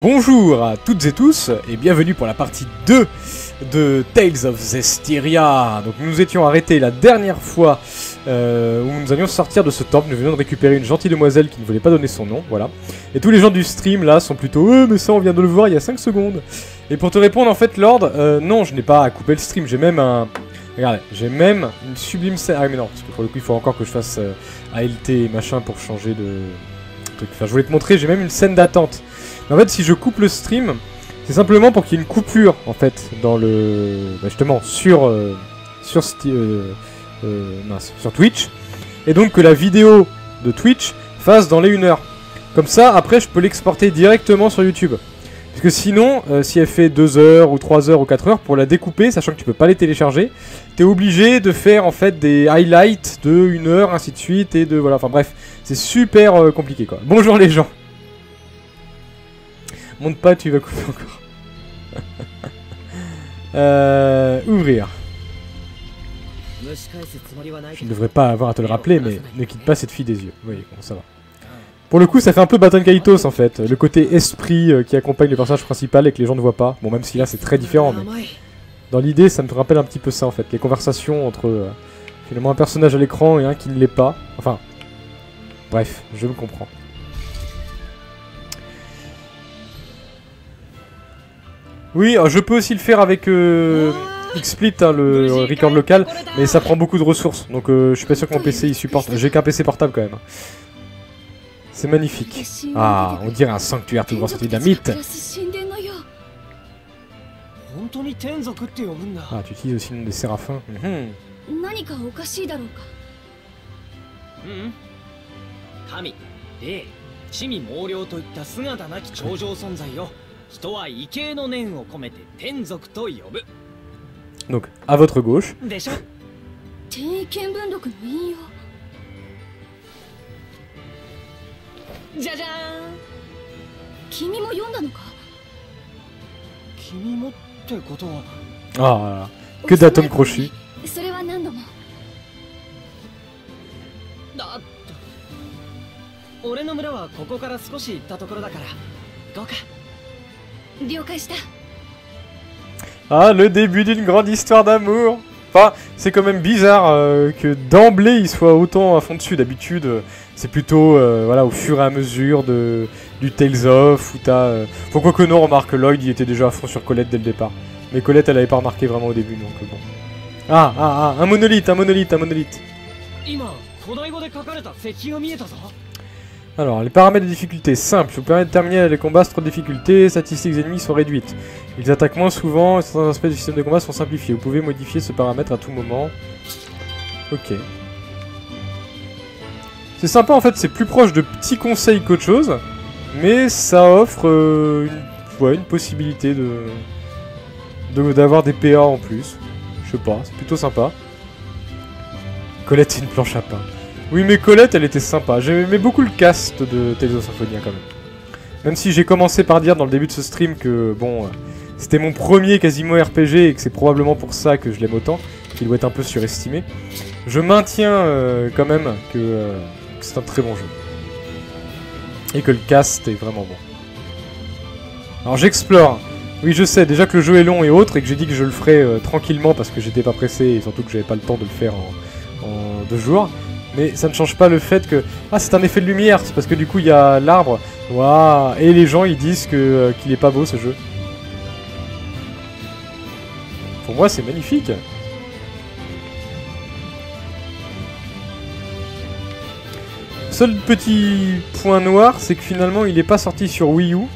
Bonjour à toutes et tous et bienvenue pour la partie 2 de Tales of Zestiria. Donc nous nous étions arrêtés la dernière fois où nous allions sortir de ce temple. Nous venions de récupérer une gentille demoiselle qui ne voulait pas donner son nom, voilà. Et tous les gens du stream là sont plutôt mais ça on vient de le voir il y a 5 secondes. Et pour te répondre en fait Lord, non je n'ai pas coupé le stream, j'ai même un... Regardez, j'ai même une sublime scène... Ah mais non, parce que pour le coup il faut encore que je fasse ALT et machin pour changer de truc. Enfin je voulais te montrer, j'ai même une scène d'attente. En fait, si je coupe le stream, c'est simplement pour qu'il y ait une coupure, en fait, dans le... Bah justement, sur Twitch. Et donc que la vidéo de Twitch fasse dans les 1 heure. Comme ça, après, je peux l'exporter directement sur YouTube. Parce que sinon, si elle fait 2 heures, ou 3 heures, ou 4 heures, pour la découper, sachant que tu peux pas les télécharger, t'es obligé de faire, en fait, des highlights de 1 heure, ainsi de suite, et de... Voilà, enfin bref, c'est super compliqué, quoi. Bonjour les gens. Monte pas, tu vas couper encore. Ouvrir. Je ne devrais pas avoir à te le rappeler, mais ne quitte pas cette fille des yeux. Vous voyez comment ça va. Pour le coup, ça fait un peu Baton Kaitos en fait. Le côté esprit qui accompagne le personnage principal et que les gens ne voient pas. Bon, même si là c'est très différent, mais dans l'idée, ça me rappelle un petit peu ça en fait. Les conversations entre finalement un personnage à l'écran et un qui ne l'est pas. Enfin, bref, je me comprends. Oui, je peux aussi le faire avec XSplit, hein, le record local, mais ça prend beaucoup de ressources, donc je suis pas sûr que mon PC il supporte. J'ai qu'un PC portable quand même. C'est magnifique. Ah, on dirait un sanctuaire tout grand sorti d'un mythe. Ah, tu utilises aussi le nom des séraphins. Donc, à votre gauche. Ah, que d'atomes crochus. Ah, le début d'une grande histoire d'amour. Enfin, c'est quand même bizarre que d'emblée il soit autant à fond dessus. D'habitude, c'est plutôt voilà, au fur et à mesure du Tales of, où t'as... Faut quoi que non, remarque, Lloyd il était déjà à fond sur Colette dès le départ. Mais Colette elle avait pas remarqué vraiment au début, donc bon. Ah, un monolithe, un monolithe, un monolithe. Alors, les paramètres de difficulté, simple, vous permet de terminer les combats sans trop de difficulté, statistiques ennemis sont réduites. Ils attaquent moins souvent et certains aspects du système de combat sont simplifiés. Vous pouvez modifier ce paramètre à tout moment. Ok. C'est sympa en fait, c'est plus proche de petits conseils qu'autre chose, mais ça offre une possibilité d'avoir des PA en plus. Je sais pas, c'est plutôt sympa. Colette, c'est une planche à pain. Oui, mais Colette, elle était sympa. J'aimais beaucoup le cast de Tales of Symphonia quand même. Même si j'ai commencé par dire dans le début de ce stream que, bon, c'était mon premier quasiment RPG et que c'est probablement pour ça que je l'aime autant, qu'il doit être un peu surestimé. Je maintiens quand même que c'est un très bon jeu. Et que le cast est vraiment bon. Alors j'explore. Oui, je sais, déjà que le jeu est long et autres, et que j'ai dit que je le ferais tranquillement parce que j'étais pas pressé et surtout que j'avais pas le temps de le faire en 2 jours. Mais ça ne change pas le fait que... Ah, c'est un effet de lumière, c'est parce que du coup il y a l'arbre. Waouh. Et les gens ils disent qu'il est pas beau ce jeu. Pour moi c'est magnifique. Seul petit point noir, c'est que finalement il est pas sorti sur Wii U.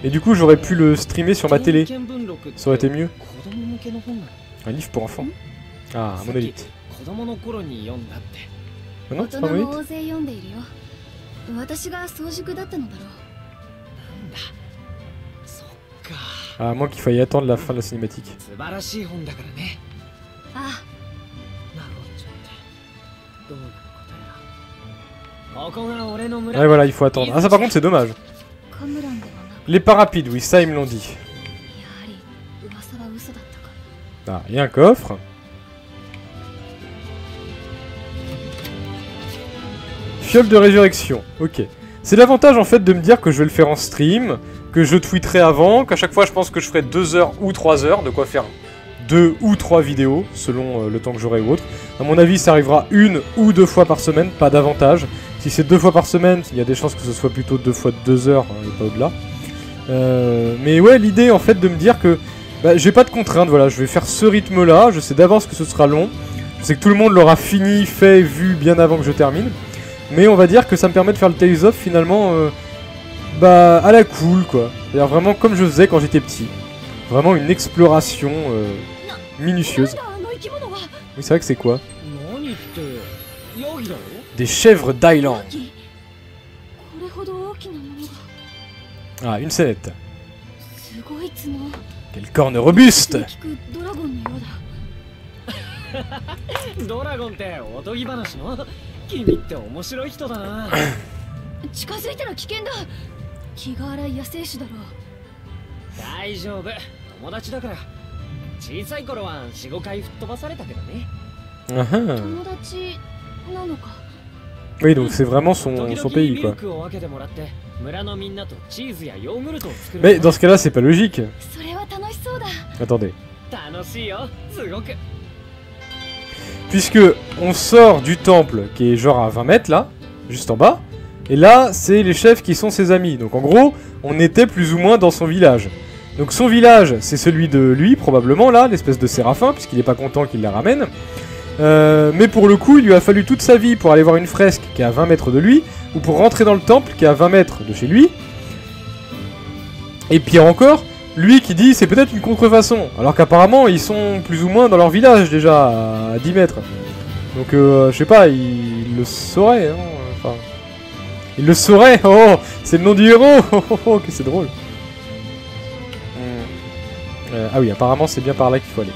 Et du coup j'aurais pu le streamer sur ma télé. Ça aurait été mieux. Un livre pour enfants. Ah, un monolithe. Ah non, c'est pas un monolithe. Ah, à moins qu'il faille attendre la fin de la cinématique. Ouais, voilà, il faut attendre. Ah, ça par contre, c'est dommage. Les parapides, oui, ça ils me l'ont dit. Ah, il y a un coffre. Fiole de résurrection, ok. C'est l'avantage en fait de me dire que je vais le faire en stream, que je tweeterai avant, qu'à chaque fois je pense que je ferai 2 heures ou 3 heures, de quoi faire 2 ou 3 vidéos, selon le temps que j'aurai ou autre. À mon avis, ça arrivera 1 ou 2 fois par semaine, pas davantage. Si c'est 2 fois par semaine, il y a des chances que ce soit plutôt 2 fois 2 heures, hein, et pas au-delà. Mais ouais, l'idée en fait de me dire que bah, j'ai pas de contraintes, voilà, je vais faire ce rythme-là, je sais d'avance que ce sera long. Je sais que tout le monde l'aura fini, fait, vu bien avant que je termine. Mais on va dire que ça me permet de faire le Tales of finalement bah à la cool quoi. C'est-à-dire vraiment comme je faisais quand j'étais petit. Vraiment une exploration minutieuse. Oui, c'est vrai que c'est quoi? Des chèvres d'Island. Ah, une sellette. Quelle corne robuste. Oui, donc c'est vraiment son pays quoi. Mais dans ce cas-là, c'est pas logique. Attendez. Puisque on sort du temple qui est genre à 20 mètres là, juste en bas, et là c'est les chefs qui sont ses amis. Donc en gros, on était plus ou moins dans son village. Donc son village, c'est celui de lui probablement là, l'espèce de séraphin, puisqu'il est pas content qu'il la ramène. Mais pour le coup, il lui a fallu toute sa vie pour aller voir une fresque qui est à 20 mètres de lui, ou pour rentrer dans le temple qui est à 20 mètres de chez lui. Et pire encore, lui qui dit c'est peut-être une contrefaçon, alors qu'apparemment ils sont plus ou moins dans leur village déjà à 10 mètres. Donc je sais pas, il le saurait, hein, enfin... Il le saurait. Oh, c'est le nom du héros. Oh, que c'est drôle. Ah oui, apparemment c'est bien par là qu'il faut aller.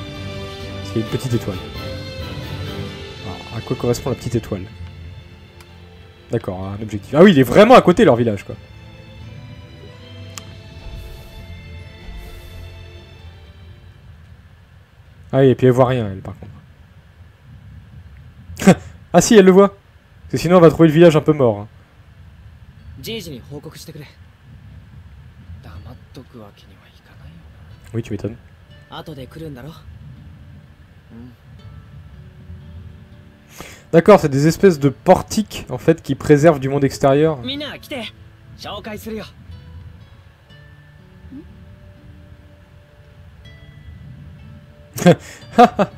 Parce qu'il y a une petite étoile. Alors, à quoi correspond la petite étoile? D'accord, un objectif. Ah oui, il est vraiment à côté leur village quoi. Ah oui, et puis elle voit rien, elle, par contre. Ah si, elle le voit. Parce que sinon, on va trouver le village un peu mort. Hein. Oui, tu m'étonnes. D'accord, c'est des espèces de portiques, en fait, qui préservent du monde extérieur.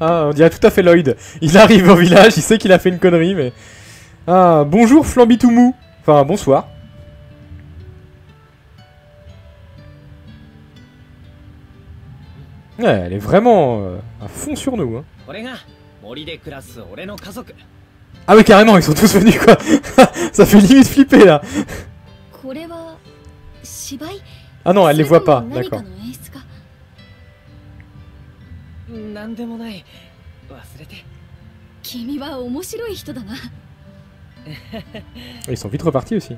On dirait tout à fait Lloyd. Il arrive au village, il sait qu'il a fait une connerie, mais... Ah, bonjour Flambitoumou. Enfin, bonsoir. Ouais, elle est vraiment à fond sur nous. Hein. Ah oui, carrément, ils sont tous venus, quoi. Ça fait limite flipper, là. Ah non, elle les voit pas, d'accord. Ils sont vite repartis aussi.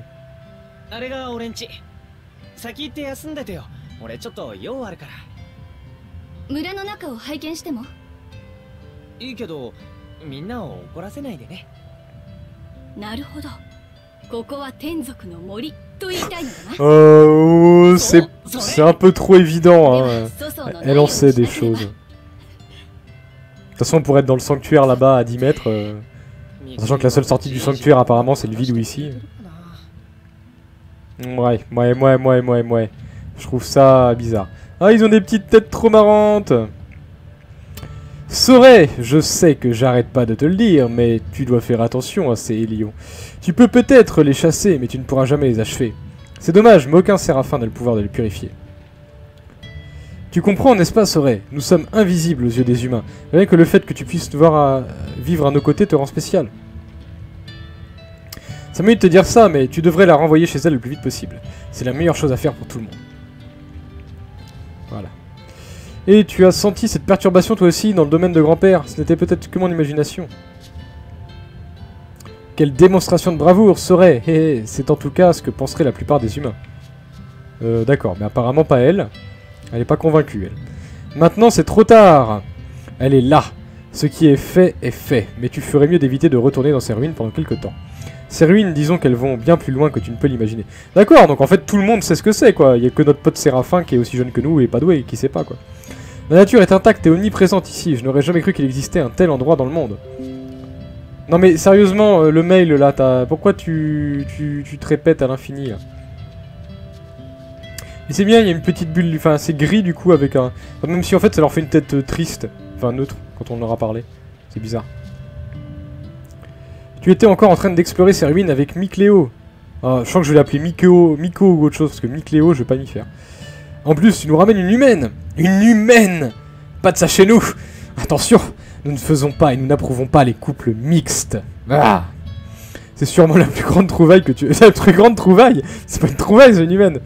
Oh, c'est un peu trop évident, hein. Elle en sait des choses. De toute façon, pour être dans le sanctuaire là-bas à 10 mètres, sachant que la seule sortie du sanctuaire apparemment c'est le vide ou ici. Ouais. Je trouve ça bizarre. Ah, ils ont des petites têtes trop marrantes. Saurais, je sais que j'arrête pas de te le dire, mais tu dois faire attention à ces Hélios. Tu peux peut-être les chasser, mais tu ne pourras jamais les achever. C'est dommage, mais aucun séraphin n'a le pouvoir de les purifier. Tu comprends, n'est-ce pas, Saurais? Nous sommes invisibles aux yeux des humains. Rien que le fait que tu puisses vivre à nos côtés te rend spécial. Ça m'a eu de te dire ça, mais tu devrais la renvoyer chez elle le plus vite possible. C'est la meilleure chose à faire pour tout le monde. Voilà. Et tu as senti cette perturbation toi aussi dans le domaine de grand-père. Ce n'était peut-être que mon imagination. Quelle démonstration de bravoure serait. C'est en tout cas ce que penseraient la plupart des humains. D'accord, mais apparemment pas elle. Elle n'est pas convaincue, elle. Maintenant, c'est trop tard. Elle est là. Ce qui est fait, mais tu ferais mieux d'éviter de retourner dans ces ruines pendant quelque temps. Ces ruines, disons qu'elles vont bien plus loin que tu ne peux l'imaginer. D'accord, donc en fait tout le monde sait ce que c'est quoi. Il y a que notre pote Séraphin qui est aussi jeune que nous et pas doué, qui sait pas quoi. La nature est intacte et omniprésente ici. Je n'aurais jamais cru qu'il existait un tel endroit dans le monde. Non mais sérieusement, le mail là, pourquoi tu te répètes à l'infini là? Et c'est bien, il y a une petite bulle, enfin c'est gris du coup avec un... Enfin, même si en fait ça leur fait une tête triste, enfin neutre, quand on en aura parlé. C'est bizarre. Tu étais encore en train d'explorer ces ruines avec Micléo. Ah, je crois que je vais l'appeler Miko ou autre chose, parce que Micléo, je vais pas m'y faire. En plus, tu nous ramènes une humaine. Une humaine. Pas de ça chez nous. Attention, nous ne faisons pas et nous n'approuvons pas les couples mixtes. Ah. C'est sûrement la plus grande trouvaille que tu... C'est la plus grande trouvaille. C'est pas une trouvaille, c'est une humaine.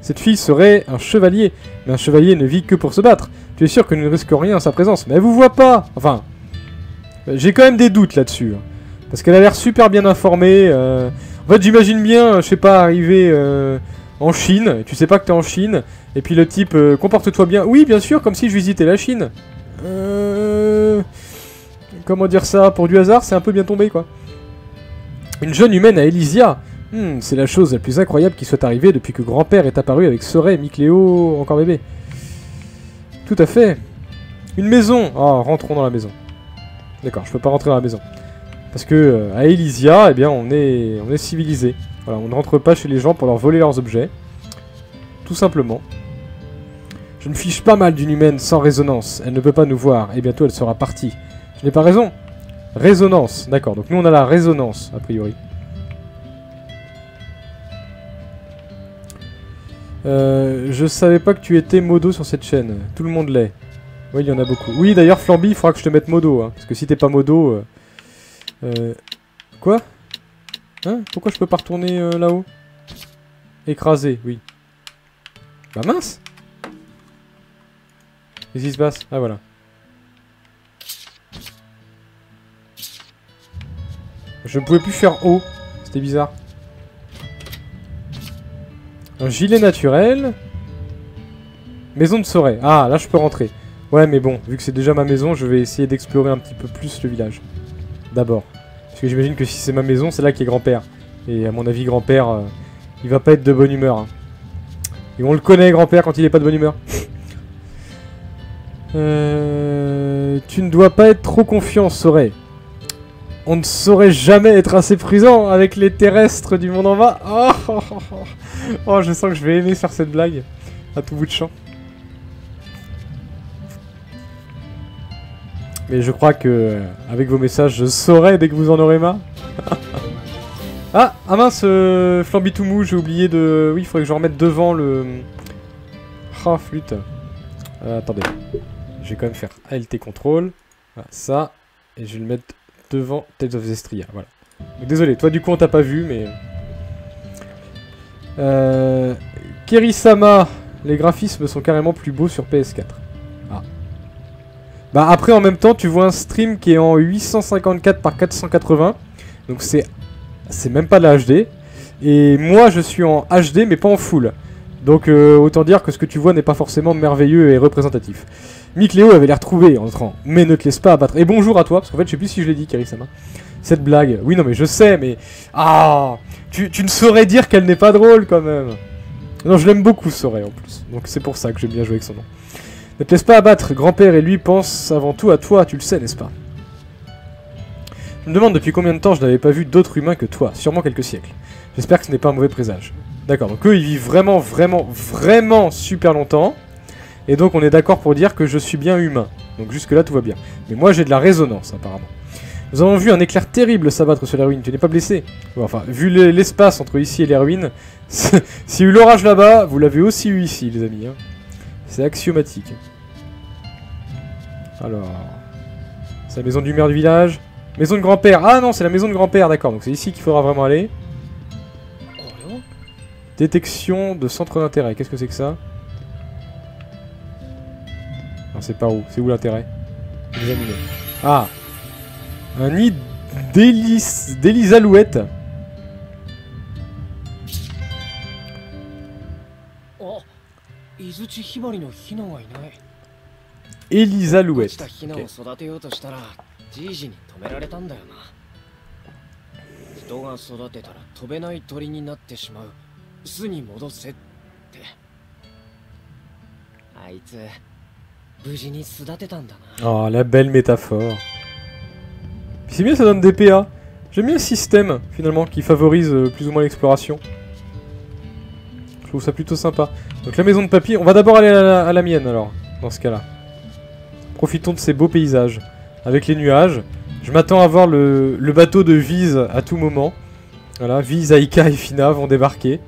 Cette fille serait un chevalier. Mais un chevalier ne vit que pour se battre. Tu es sûr que nous ne risquons rien en sa présence. Mais elle vous voit pas. Enfin... J'ai quand même des doutes là-dessus. Hein, parce qu'elle a l'air super bien informée. En fait, j'imagine bien, je sais pas, arriver en Chine. Et tu sais pas que t'es en Chine. Et puis le type, comporte-toi bien. Oui, bien sûr, comme si je visitais la Chine. Comment dire ça? Pour du hasard, c'est un peu bien tombé, quoi. Une jeune humaine à Elysia. C'est la chose la plus incroyable qui soit arrivée depuis que grand-père est apparu avec Sorey, Micléo, encore bébé. Tout à fait. Une maison. Oh, rentrons dans la maison. D'accord, je peux pas rentrer dans la maison. Parce que à Elysia, eh bien, on est civilisé. Voilà, on ne rentre pas chez les gens pour leur voler leurs objets. Tout simplement. Je me fiche pas mal d'une humaine sans résonance. Elle ne peut pas nous voir, et bientôt elle sera partie. Je n'ai pas raison. Résonance, d'accord. Donc nous on a la résonance, a priori. Je savais pas que tu étais modo sur cette chaîne. Tout le monde l'est. Oui, il y en a beaucoup. Oui, d'ailleurs, Flamby, il faudra que je te mette modo. Hein, parce que si t'es pas modo... Quoi? Hein? Pourquoi je peux pas retourner là-haut? Écrasé, oui. Bah mince! Qu'est-ce qui se passe? Ah, voilà. Je ne pouvais plus faire haut. C'était bizarre. Un gilet naturel. Maison de Sorey. Ah, là, je peux rentrer. Ouais, mais bon, vu que c'est déjà ma maison, je vais essayer d'explorer un petit peu plus le village. D'abord. Parce que j'imagine que si c'est ma maison, c'est là qu'il y a grand-père. Et à mon avis, grand-père, il va pas être de bonne humeur. Hein. Et on le connaît, grand-père, quand il est pas de bonne humeur. Tu ne dois pas être trop confiant, Sorey. On ne saurait jamais être assez prudent avec les terrestres du monde en bas. Oh, je sens que je vais aimer faire cette blague. À tout bout de champ. Mais je crois que, avec vos messages, je saurai dès que vous en aurez marre. Ah mince, Flamby tout mou, j'ai oublié de... Oui, il faudrait que je remette devant le... Ah, flûte. Attendez. Je vais quand même faire ALT contrôle. Voilà, ça. Et je vais le mettre devant Tales of Zestria. Voilà. Donc, désolé, toi du coup on t'a pas vu, mais... Kerisama. Les graphismes sont carrément plus beaux sur PS4. Ah. Bah après en même temps tu vois un stream qui est en 854 par 480. Donc c'est même pas de la HD. Et moi je suis en HD mais pas en full. Donc autant dire que ce que tu vois n'est pas forcément merveilleux et représentatif. Micléo avait l'air trouvé en entrant. Mais ne te laisse pas abattre. Et bonjour à toi, parce qu'en fait je sais plus si je l'ai dit Kerisama. Cette blague. Oui non mais je sais mais... Ah tu ne saurais dire qu'elle n'est pas drôle quand même. Non je l'aime beaucoup Sorey en plus. Donc c'est pour ça que j'aime bien jouer avec son nom. Ne te laisse pas abattre, grand-père et lui pensent avant tout à toi, tu le sais, n'est-ce pas? Je me demande depuis combien de temps je n'avais pas vu d'autres humains que toi, sûrement quelques siècles. J'espère que ce n'est pas un mauvais présage. D'accord, donc eux ils vivent vraiment super longtemps. Et donc on est d'accord pour dire que je suis bien humain. Donc jusque là tout va bien. Mais moi j'ai de la résonance apparemment. Nous avons vu un éclair terrible s'abattre sur la ruine, tu n'es pas blessé? Bon, enfin, vu l'espace entre ici et les ruines, s'il y a eu l'orage là-bas, vous l'avez aussi eu ici les amis. Hein. C'est axiomatique. Alors... C'est la maison du maire du village. Maison de grand-père. Ah non, c'est la maison de grand-père, d'accord. Donc c'est ici qu'il faudra vraiment aller. Détection de centre d'intérêt. Qu'est-ce que c'est que ça? Non, c'est pas où. C'est où l'intérêt? Ah. Un nid d'Elisalouette. Elisalouette. Okay. 人が育てたら飛べない鳥になってしまう。巣に戻せって。あいつ無事に巣立てたんだな。 Oh, la belle métaphore. C'est bien, ça donne des PA. J'aime bien le système, finalement, qui favorise plus ou moins l'exploration. Je trouve ça plutôt sympa. Donc la maison de papy, on va d'abord aller à la mienne, alors, dans ce cas-là. Profitons de ces beaux paysages. Avec les nuages. Je m'attends à voir le bateau de Vise à tout moment. Voilà, Vise, Aika et Fina vont débarquer.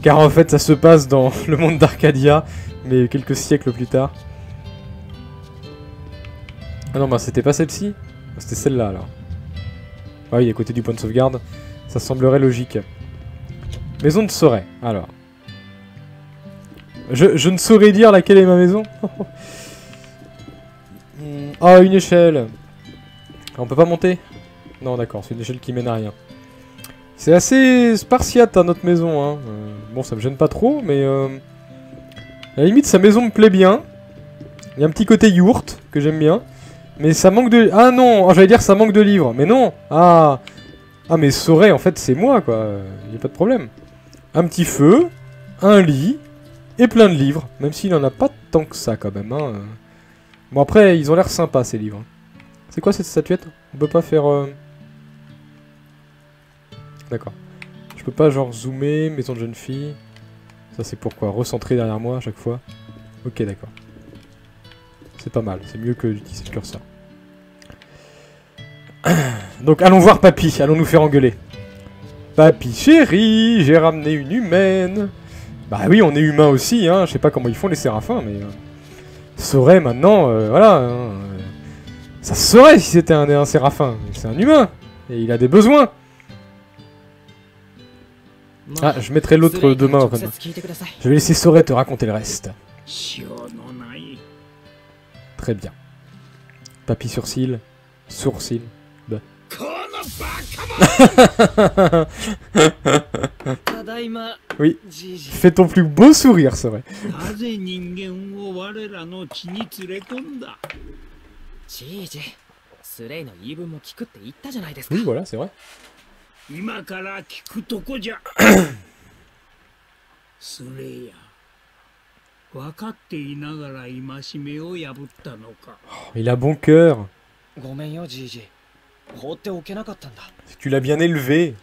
Car en fait, ça se passe dans le monde d'Arcadia, mais quelques siècles plus tard. Ah non, bah c'était pas celle-ci. C'était celle-là, alors. Ah oui, à côté du point de sauvegarde. Ça semblerait logique. Maison de Soret, alors. Je ne saurais dire laquelle est ma maison. Ah, une échelle. On peut pas monter? Non, d'accord, c'est une échelle qui mène à rien. C'est assez spartiate, hein, notre maison. Hein. Bon, ça me gêne pas trop, mais... à la limite, sa maison me plaît bien. Il y a un petit côté yourte, que j'aime bien. Mais ça manque de... Ah non, j'allais dire ça manque de livres. Mais non. Ah, mais Soret, en fait, c'est moi, quoi. Il n'y a pas de problème. Un petit feu, un lit, et plein de livres. Même s'il n'en a pas tant que ça, quand même. Hein. Bon, après, ils ont l'air sympas, ces livres. C'est quoi cette statuette? On peut pas faire... D'accord. Je peux pas, genre, zoomer, maison de jeune fille. Ça, c'est pourquoi? Recentrer derrière moi, à chaque fois. Ok, d'accord. C'est pas mal. C'est mieux que d'utiliser le curseur. Donc, allons voir Papy. Allons nous faire engueuler. Papy chéri, j'ai ramené une humaine. Bah oui, on est humain aussi, hein. Je sais pas comment ils font les séraphins, mais... Soret, maintenant, voilà... Hein, ça se saurait si c'était un séraphin. C'est un humain. Et il a des besoins. Ah, je mettrai l'autre demain après. Je vais laisser Soret te raconter le reste. Très bien. Papy sourcil. Sourcil. Bah. Oui. Fais ton plus beau sourire, Soret. Oui, voilà, c'est vrai. Oh, il a bon cœur. Tu l'as bien élevé.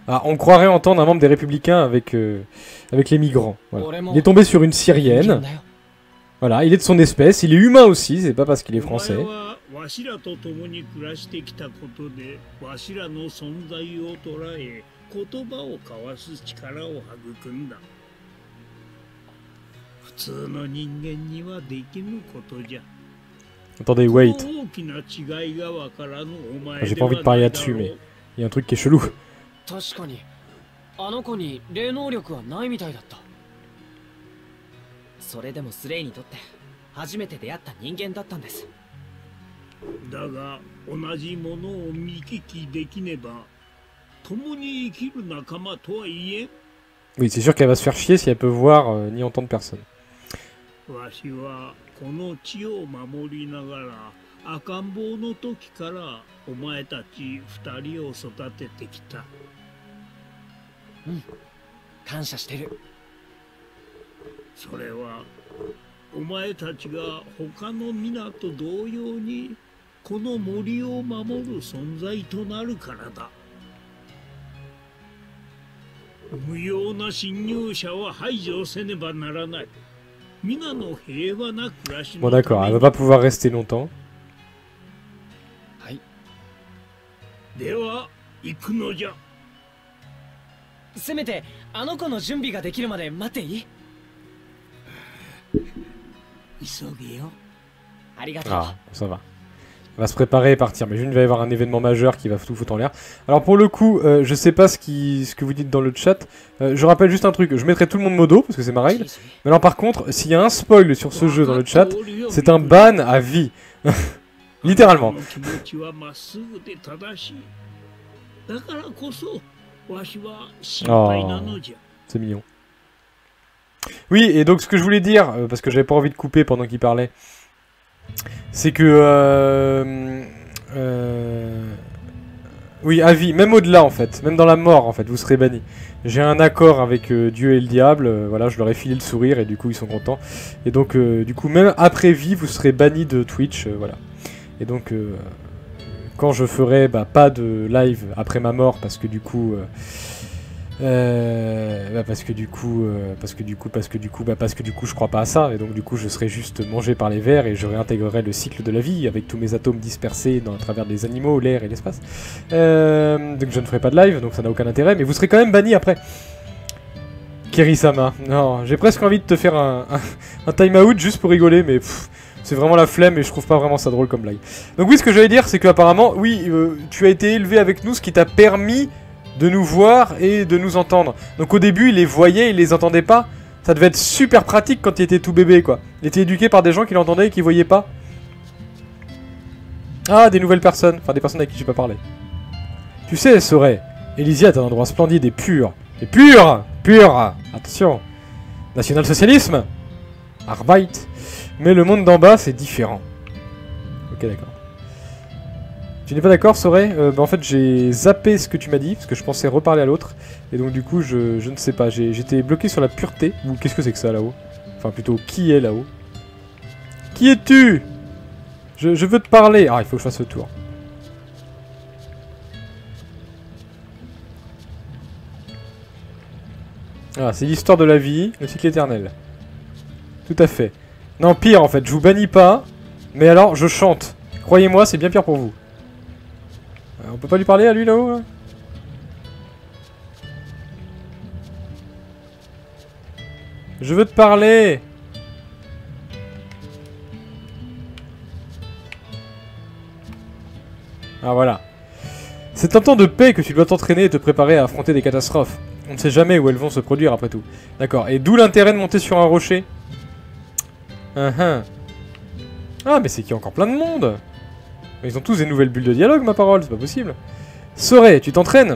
Ah, on croirait entendre un membre des Républicains avec les migrants. Voilà. Il est tombé sur une Syrienne. Voilà, il est de son espèce, il est humain aussi, c'est pas parce qu'il est français. Attendez, wait. J'ai pas envie de parler là-dessus, mais il y a un truc qui est chelou. Oui, c'est sûr qu'elle va se faire chier si elle peut voir ni entendre personne. Bon d'accord, elle va pas pouvoir rester longtemps. Ah, ça va. On va se préparer et partir, mais il va y avoir un événement majeur qui va tout foutre en l'air. Alors pour le coup, je sais pas ce que vous dites dans le chat. Je rappelle juste un truc, je mettrai tout le monde modo, parce que c'est ma règle. Mais alors par contre, s'il y a un spoil sur ce jeu dans le chat, c'est un ban à vie. Littéralement. Oh, c'est mignon. Oui, et donc ce que je voulais dire, parce que j'avais pas envie de couper pendant qu'il parlait, C'est que... oui, à vie, même au-delà en fait, même dans la mort en fait, vous serez banni. J'ai un accord avec Dieu et le diable, voilà, je leur ai filé le sourire et du coup ils sont contents. Et donc du coup même après vie, vous serez banni de Twitch, voilà. Et donc quand je ferai pas de live après ma mort parce que du coup... parce que du coup je crois pas à ça et donc du coup je serai juste mangé par les vers et je réintégrerai le cycle de la vie avec tous mes atomes dispersés à travers les animaux, l'air et l'espace. Donc je ne ferai pas de live, donc ça n'a aucun intérêt, mais vous serez quand même banni après. Keri-sama, non, j'ai presque envie de te faire un time out juste pour rigoler, mais c'est vraiment la flemme et je trouve pas vraiment ça drôle comme blague. Donc oui, ce que j'allais dire, c'est qu'apparemment, oui, tu as été élevé avec nous, ce qui t'a permis de nous voir et de nous entendre. Donc au début, il les voyait, il les entendait pas. Ça devait être super pratique quand il était tout bébé, quoi. Il était éduqué par des gens qui l'entendaient et qui voyaient pas. Ah, des nouvelles personnes. Enfin, des personnes avec qui j'ai pas parlé. Tu sais, Sorey, Elysia est un endroit splendide et pur. Et pur. Attention. National-socialisme. Arbeit. Mais le monde d'en bas, c'est différent. Ok, d'accord. Tu n'es pas d'accord, Sorey? En fait, j'ai zappé ce que tu m'as dit, parce que je pensais reparler à l'autre. Et donc, du coup, je ne sais pas. J'étais bloqué sur la pureté. Ou qu'est-ce que c'est que ça, là-haut? Enfin, plutôt, qui est là-haut? Qui es-tu? Je veux te parler. Ah, il faut que je fasse le tour. Ah, c'est l'histoire de la vie, le cycle éternel. Tout à fait. Non, pire, en fait. Je vous bannis pas. Mais alors, je chante. Croyez-moi, c'est bien pire pour vous. On peut pas lui parler à lui là-haut là? Je veux te parler. Ah voilà. C'est un temps de paix que tu dois t'entraîner et te préparer à affronter des catastrophes. On ne sait jamais où elles vont se produire après tout. D'accord. Et d'où l'intérêt de monter sur un rocher? Ah mais c'est qu'il y a encore plein de monde. Ils ont tous des nouvelles bulles de dialogue, ma parole, c'est pas possible. Sorey, tu t'entraînes?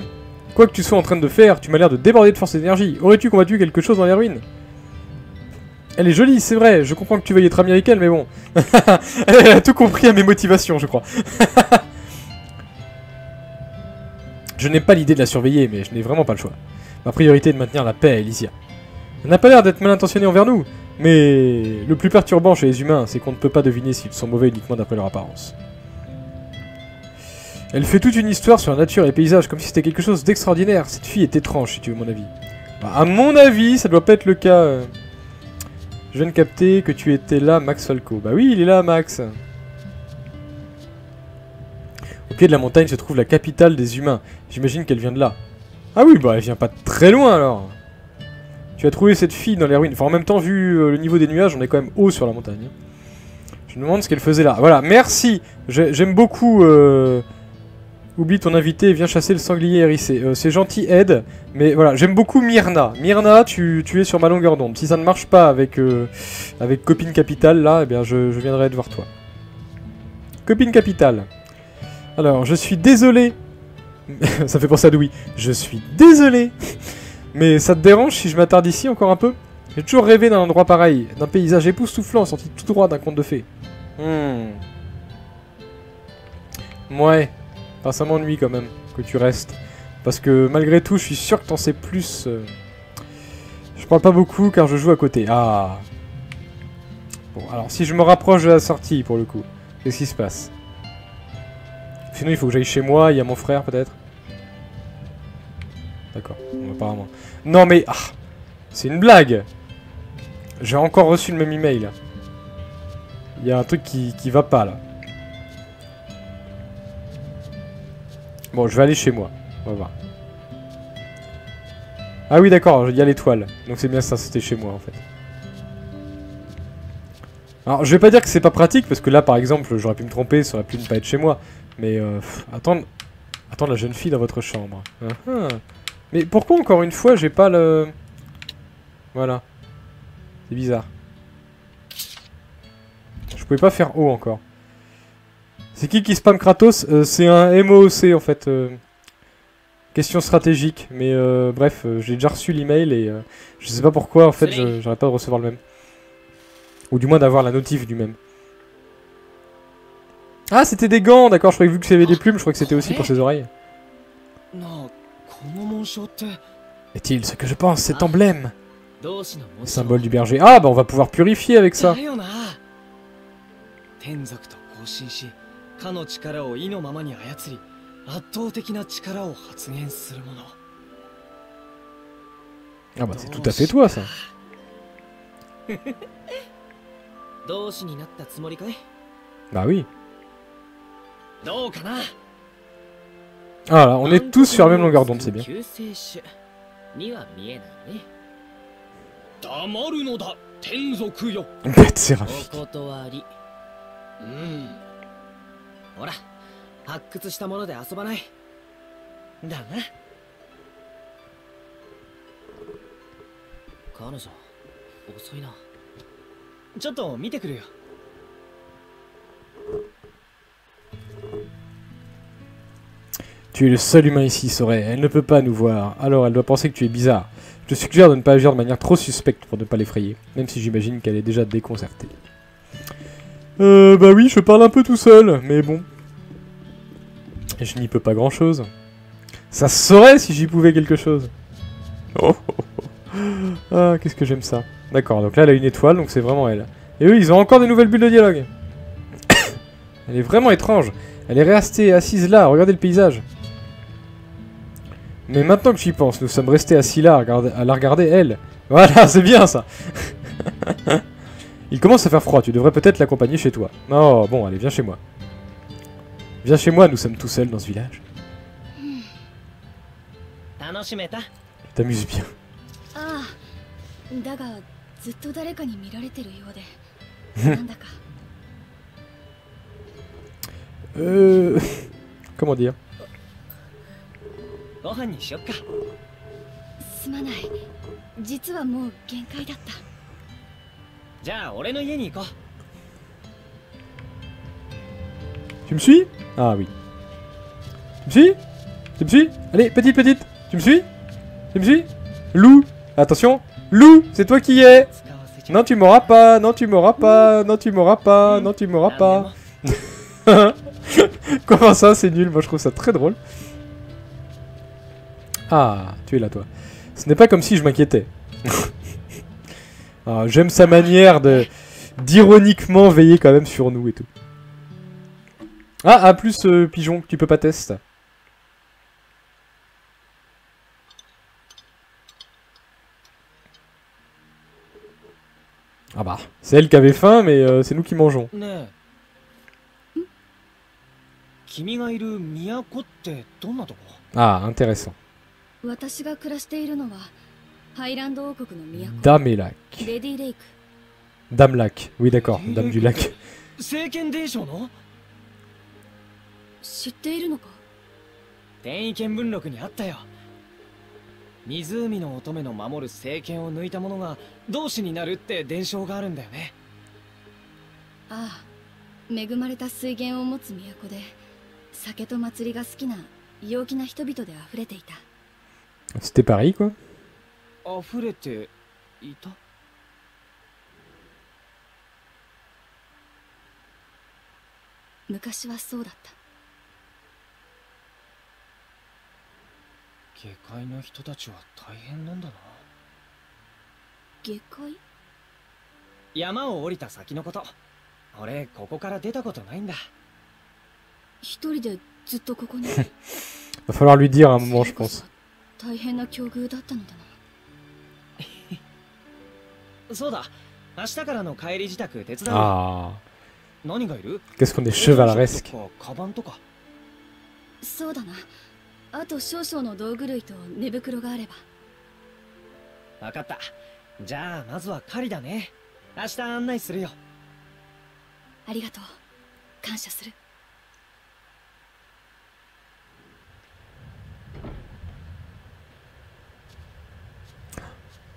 Quoi que tu sois en train de faire, tu m'as l'air de déborder de force et d'énergie. Aurais-tu combattu quelque chose dans les ruines? Elle est jolie, c'est vrai, je comprends que tu veuilles être ami avec elle, mais bon. Elle a tout compris à mes motivations, je crois. Je n'ai pas l'idée de la surveiller, mais je n'ai vraiment pas le choix. Ma priorité est de maintenir la paix à Elysia. Elle n'a pas l'air d'être mal intentionnée envers nous, mais le plus perturbant chez les humains, c'est qu'on ne peut pas deviner s'ils sont mauvais uniquement d'après leur apparence. Elle fait toute une histoire sur la nature et les paysages, comme si c'était quelque chose d'extraordinaire. Cette fille est étrange, si tu veux mon avis. Bah, à mon avis, ça doit pas être le cas. Je viens de capter que tu étais là, Max Falco. Bah oui, il est là, Max. Au pied de la montagne se trouve la capitale des humains. J'imagine qu'elle vient de là. Ah oui, bah elle vient pas de très loin, alors. Tu as trouvé cette fille dans les ruines. Enfin, en même temps, vu le niveau des nuages, on est quand même haut sur la montagne. Je me demande ce qu'elle faisait là. Voilà, merci. J'aime beaucoup... Oublie ton invité et viens chasser le sanglier hérissé. C'est gentil, Ed, mais voilà, j'aime beaucoup Myrna. Myrna, tu es sur ma longueur d'onde. Si ça ne marche pas avec Copine Capitale, là, eh bien, je viendrai te voir toi. Copine Capitale. Alors, je suis désolé. Ça fait penser à Dewey. Je suis désolé. Mais ça te dérange si je m'attarde ici encore un peu? J'ai toujours rêvé d'un endroit pareil, d'un paysage époustouflant sorti tout droit d'un conte de fées. Ouais. Enfin, ça m'ennuie quand même que tu restes. Parce que malgré tout, je suis sûr que t'en sais plus. Je parle pas beaucoup car je joue à côté. Ah. Bon, alors si je me rapproche de la sortie pour le coup, qu'est-ce qui se passe? Sinon, il faut que j'aille chez moi, il y a mon frère peut-être. D'accord, bon, apparemment. Non mais... Ah, c'est une blague. J'ai encore reçu le même email. Il y a un truc qui va pas là. Bon, je vais aller chez moi. On va voir. Ah oui, d'accord, il y a l'étoile. Donc c'est bien ça, c'était chez moi en fait. Alors, je vais pas dire que c'est pas pratique, parce que là, par exemple, j'aurais pu me tromper, ça aurait pu ne pas être chez moi. Mais, attendre la jeune fille dans votre chambre. Mais pourquoi, encore une fois, j'ai pas le... Voilà. C'est bizarre. Je pouvais pas faire haut encore. C'est qui spam Kratos? C'est un MOOC en fait. Question stratégique. Mais bref, j'ai déjà reçu l'email et je sais pas pourquoi en fait, j'arrête pas de recevoir le même. Ou du moins d'avoir la notif du même. Ah, c'était des gants, d'accord, je croyais que vu que c'était des plumes, je croyais que c'était aussi pour ses oreilles. なあこの紋章って Est-il ce que je pense, cet emblème? 同志の Le 文字 symbole du berger. Ah, bah on va pouvoir purifier avec ça. だよな天族と交信しかの力を意のままに操り圧倒的な力を発現するもの Ah bah c'est tout à fait toi, ça. 同志になったつもりかい Bah oui. どうかな Ah là, on est tous sur la même longueur d'onde, c'est bien. 救世主には見えないね黙るのだ天族よ Bête séraphique. お断りほら発掘したもので遊ばないだな彼女遅いなちょっと見てくるよ Tu es le seul humain ici, Sorey. Elle ne peut pas nous voir. Alors elle doit penser que tu es bizarre. Je te suggère de ne pas agir de manière trop suspecte pour ne pas l'effrayer. Même si j'imagine qu'elle est déjà déconcertée. Bah oui, je parle un peu tout seul, mais bon. Et je n'y peux pas grand chose. Ça se saurait si j'y pouvais quelque chose. Oh, oh, oh. Ah, qu'est-ce que j'aime ça. D'accord, donc là elle a une étoile, donc c'est vraiment elle. Et eux, ils ont encore des nouvelles bulles de dialogue. Elle est vraiment étrange. Elle est restée assise là, regardez le paysage. Mais maintenant que j'y pense, nous sommes restés assis là à la regarder, elle. Voilà, c'est bien ça. Il commence à faire froid, tu devrais peut-être l'accompagner chez toi. Oh, bon, allez, viens chez moi. Viens chez moi, nous sommes tout seuls dans ce village. Tu t'amuses bien. Comment dire? ご飯にしよっかすまない実はもう限界だったじゃあ俺の家に行こう Tu me suis? Ah oui. Tu me suis? Tu me suis? Allez, petite, petite. Tu me suis? Tu me suis? Loup. Attention. Loup, c'est toi qui y es. Non, tu m'auras pas. Non, tu m'auras pas. Non, tu m'auras pas. Non, tu m'auras pas. Comment ça, c'est nul? Moi, je trouve ça très drôle. Ah, tu es là, toi. Ce n'est pas comme si je m'inquiétais. Ah, j'aime sa manière de d'ironiquement veiller quand même sur nous et tout. Ah, plus pigeon, tu peux pas tester. Ah bah, c'est elle qui avait faim, mais c'est nous qui mangeons. Ah, intéressant. Dame et lac. Dame lac, oui d'accord, dame du lac. 知っているのか転移見聞録にあったよ湖の乙女の守る聖剣を抜いた者が同志になるって伝承があるんだよねああ恵まれた水源を持つ都で酒と祭りが好きな陽気な人々で溢れていた C'était Paris quoi 溢れていた昔はそうだった下界の人たちは大変なんだな下界山を降りた先のこと俺ここから出たことないんだ一人でずっとここに Va falloir lui dire à un moment, je pense. 大変な境遇だったのだなそうだ明日からの帰り支度手伝う Ah. 何がいる Qu'est-ce qu'on est chevaleresque. カバンとかそうだなあと少々の道具類と寝袋があれば分かったじゃあまずは狩りだね明日案内するよありがとう感謝する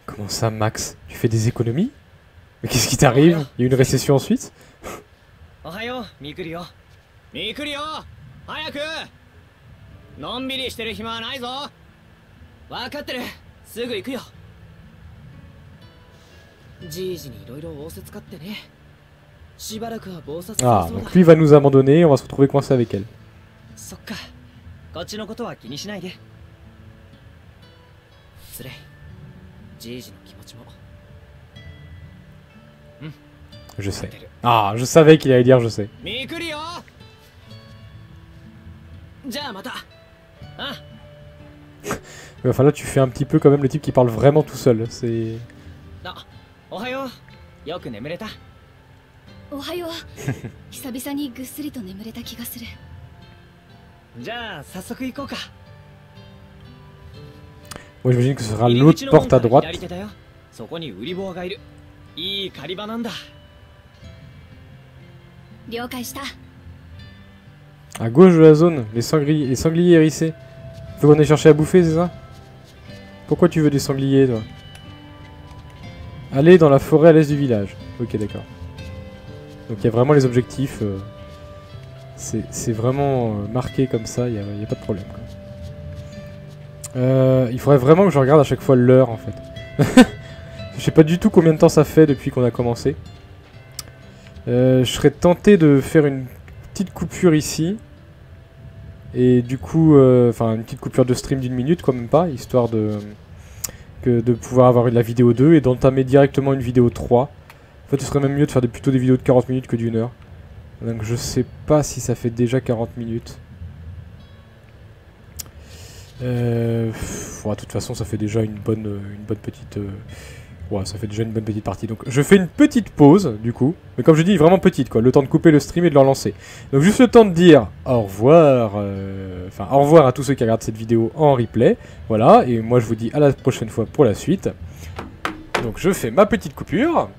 Comment ça, Max? Tu fais des économies? Mais qu'est-ce qui t'arrive? Il y a une récession ensuite? おはようみくりよみくりよ早くのんびりしてる暇はないぞ分かってるすぐ行くよじいじにいろいろ仰せつかってねしばらくは暴殺する Ah, そうだ donc lui va nous abandonner, on va se retrouver coincé avec elle. そっかこっちのことは気にしないでつれじいじの気持ちも Je sais. Ah, je savais qu'il allait dire je sais. みくりよじゃあまたあ Mais enfin là tu fais un petit peu quand même le type qui parle vraiment tout seul. C'est... おはようよく眠れたおはよう久々にぐっすりと眠れた気がするじゃあ早速行こうか Moi j'imagine que ce sera l'autre porte à droite. 左手だよそこに売り棒がいるいい狩り場なんだ 了解した À gauche de la zone, les sangliers hérissés. Faut qu'on aille chercher à bouffer, c'est ça? Pourquoi tu veux des sangliers, toi? Aller dans la forêt à l'est du village. Ok, d'accord. Donc il y a vraiment les objectifs. C'est vraiment marqué comme ça, il n'y a pas de problème. Il faudrait vraiment que je regarde à chaque fois l'heure, en fait. Je sais pas du tout combien de temps ça fait depuis qu'on a commencé. Je serais tenté de faire une petite coupure ici. Et du coup, enfin une petite coupure de stream d'1 minute, quand même pas, histoire de pouvoir avoir la vidéo 2 et d'entamer directement une vidéo 3. En fait, ce serait même mieux de faire plutôt des vidéos de 40 minutes que d'1 heure. Donc je sais pas si ça fait déjà 40 minutes. De toute façon, ça fait déjà une bonne petite... Ouais, ça fait déjà une bonne petite partie. Donc je fais une petite pause, du coup. Mais comme je dis, vraiment petite, quoi. Le temps de couper le stream et de le relancer. Donc juste le temps de dire au revoir. Enfin, au revoir à tous ceux qui regardent cette vidéo en replay. Voilà, et moi je vous dis à la prochaine fois pour la suite. Donc je fais ma petite coupure.